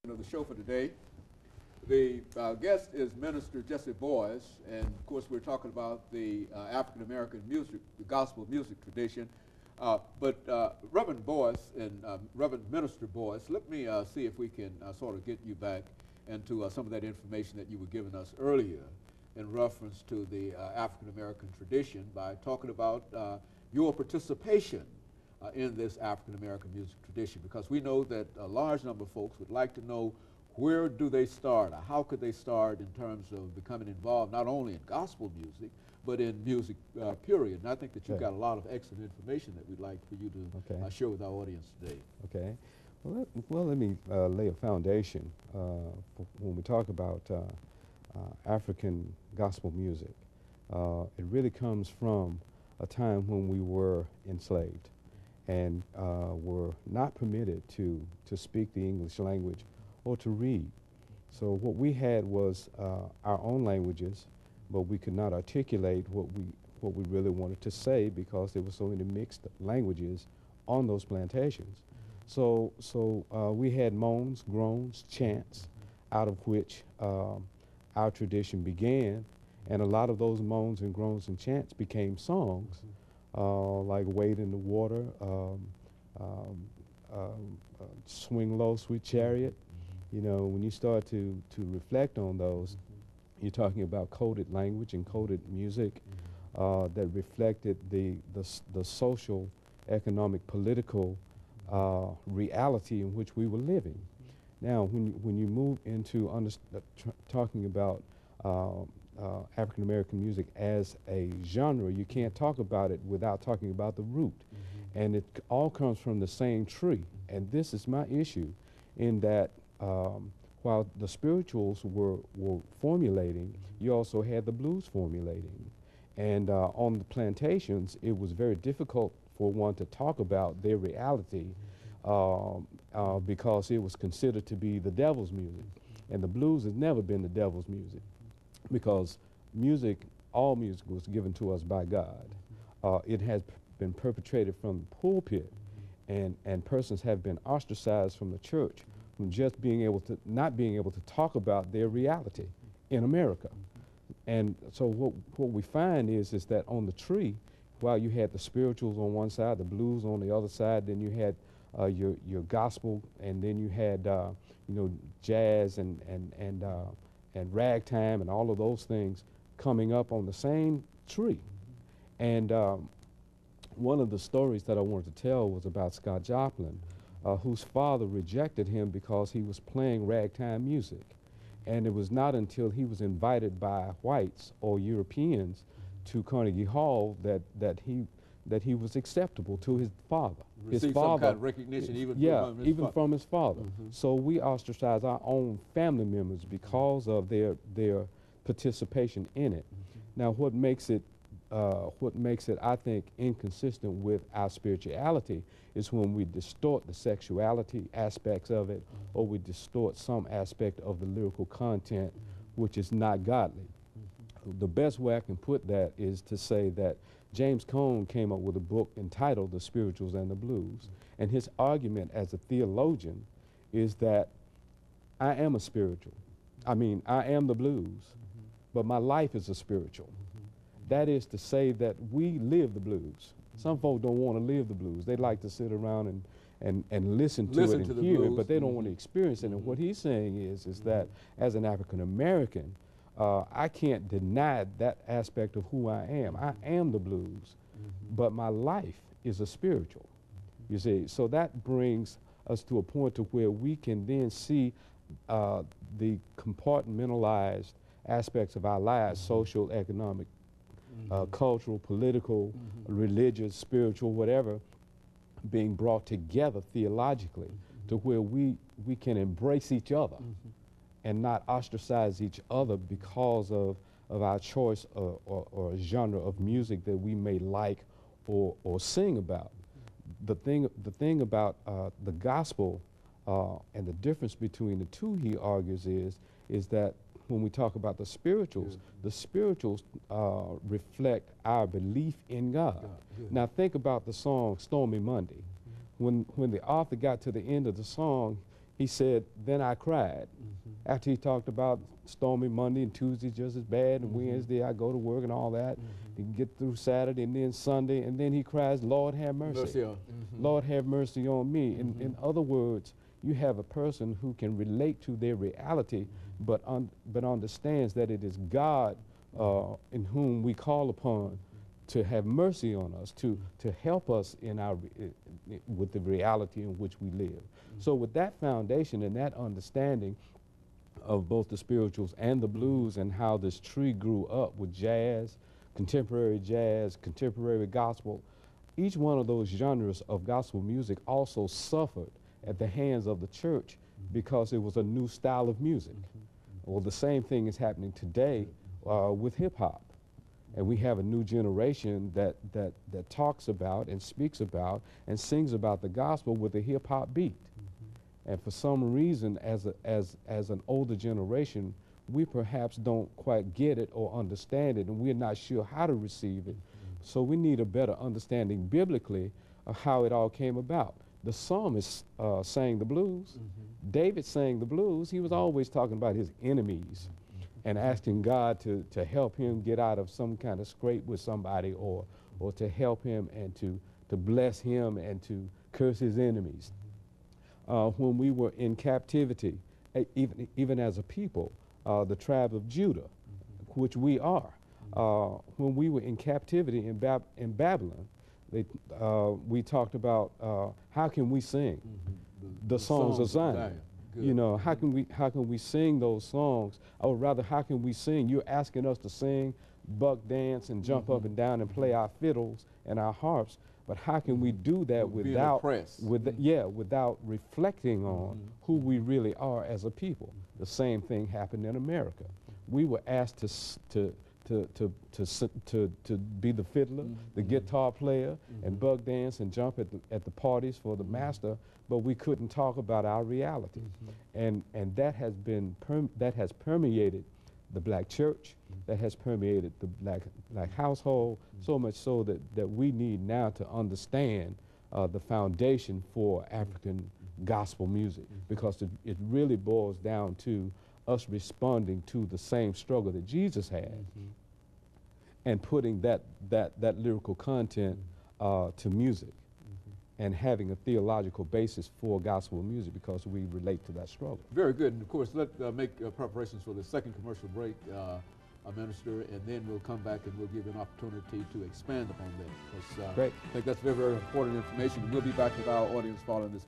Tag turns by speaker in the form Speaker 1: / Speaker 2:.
Speaker 1: Of the show for today. The guest is Minister JBoyce, and of course we're talking about the African American music, the gospel music tradition. But Reverend Boyce and Reverend Minister Boyce, let me see if we can sort of get you back into some of that information that you were giving us earlier in reference to the African American tradition by talking about your participation in this African American music tradition, because we know that a large number of folks would like to know where do they start, or how could they start in terms of becoming involved not only in gospel music but in music period. And I think that you've got a lot of excellent information that we'd like for you to share with our audience today.
Speaker 2: Okay. Well, let me lay a foundation when we talk about African gospel music. It really comes from a time when we were enslaved and were not permitted to speak the English language or to read. So what we had was our own languages, but we could not articulate what we really wanted to say because there were so many mixed languages on those plantations. So we had moans, groans, chants, out of which our tradition began, and a lot of those moans and groans and chants became songs. Like Wade in the Water, Swing Low, Sweet Chariot. You know, when you start to reflect on those, you're talking about coded language and coded music that reflected the social, economic, political reality in which we were living. Now, when you move into talking about African American music as a genre, you can't talk about it without talking about the root. And it all comes from the same tree. And this is my issue, in that while the spirituals were formulating, you also had the blues formulating. And on the plantations, it was very difficult for one to talk about their reality because it was considered to be the devil's music. And the blues has never been the devil's music, because music, all music, was given to us by God. It has been perpetrated from the pulpit, and persons have been ostracized from the church from just not being able to talk about their reality in America. And so what we find is that on the tree, while you had the spirituals on one side, the blues on the other side, then you had your gospel, and then you had jazz and ragtime and all of those things coming up on the same tree. And one of the stories that I wanted to tell was about Scott Joplin, whose father rejected him because he was playing ragtime music. And it was not until he was invited by whites or Europeans to Carnegie Hall that he was acceptable to his father.
Speaker 1: Received some kind of recognition even
Speaker 2: from his father. So we ostracize our own family members because of their participation in it. Now, what makes it, I think, inconsistent with our spirituality is when we distort the sexuality aspects of it, or we distort some aspect of the lyrical content, which is not godly. The best way I can put that is to say that James Cone came up with a book entitled The Spirituals and the Blues. And his argument as a theologian is that I am a spiritual. I mean, I am the blues, but my life is a spiritual. That is to say that we live the blues. Some folk don't want to live the blues. They like to sit around and listen to it and hear it, but they don't want to experience it. And what he's saying is that as an African American, I can't deny that aspect of who I am. I am the blues, but my life is a spiritual, you see. So that brings us to a point to where we can then see the compartmentalized aspects of our lives, social, economic, cultural, political, religious, spiritual, whatever, being brought together theologically to where we can embrace each other and not ostracize each other because of our choice or a genre of music that we may like or sing about. The thing about the gospel and the difference between the two, he argues, is that when we talk about the spirituals reflect our belief in God. Now think about the song Stormy Monday. When the author got to the end of the song, he said, then I cried. After he talked about stormy Monday and Tuesday just as bad, and Wednesday I go to work and all that. He can get through Saturday and then Sunday, and then he cries, Lord, have mercy. Lord, have mercy on me. In other words, you have a person who can relate to their reality, but understands that it is God in whom we call upon to have mercy on us, to help us in our with the reality in which we live. So with that foundation and that understanding of both the spirituals and the blues, and how this tree grew up with jazz, contemporary gospel, each one of those genres of gospel music also suffered at the hands of the church because it was a new style of music. Well, the same thing is happening today with hip-hop. And we have a new generation that talks about and speaks about and sings about the gospel with a hip-hop beat. And for some reason, as an older generation, we perhaps don't quite get it or understand it, and we're not sure how to receive it. So we need a better understanding biblically of how it all came about. The psalmist sang the blues. David sang the blues. He was always talking about his enemies and asking God to help him get out of some kind of scrape with somebody, or to help him and to bless him and to curse his enemies. When we were in captivity, even as a people, the tribe of Judah, which we are, when we were in captivity in Babylon, we talked about how can we sing the songs of Zion. You know, how can we sing those songs? Or rather, how can we sing? You're asking us to sing, buck dance, and jump up and down and play our fiddles and our harps. But how can we do that without reflecting on who we really are as a people? The same thing happened in America. We were asked to be the fiddler, the guitar player, and buck dance and jump at the parties for the master, but we couldn't talk about our reality. And that has permeated the black church, that has permeated the black household, so much so that we need now to understand the foundation for African gospel music, because it really boils down to us responding to the same struggle that Jesus had, and putting that lyrical content to music, and having a theological basis for gospel music, because we relate to that struggle.
Speaker 1: Very good. And of course, let's make preparations for the second commercial break, Minister, and then we'll come back and we'll give you an opportunity to expand upon that. Because,
Speaker 2: Great.
Speaker 1: I think that's very, very important information. We'll be back with our audience following this.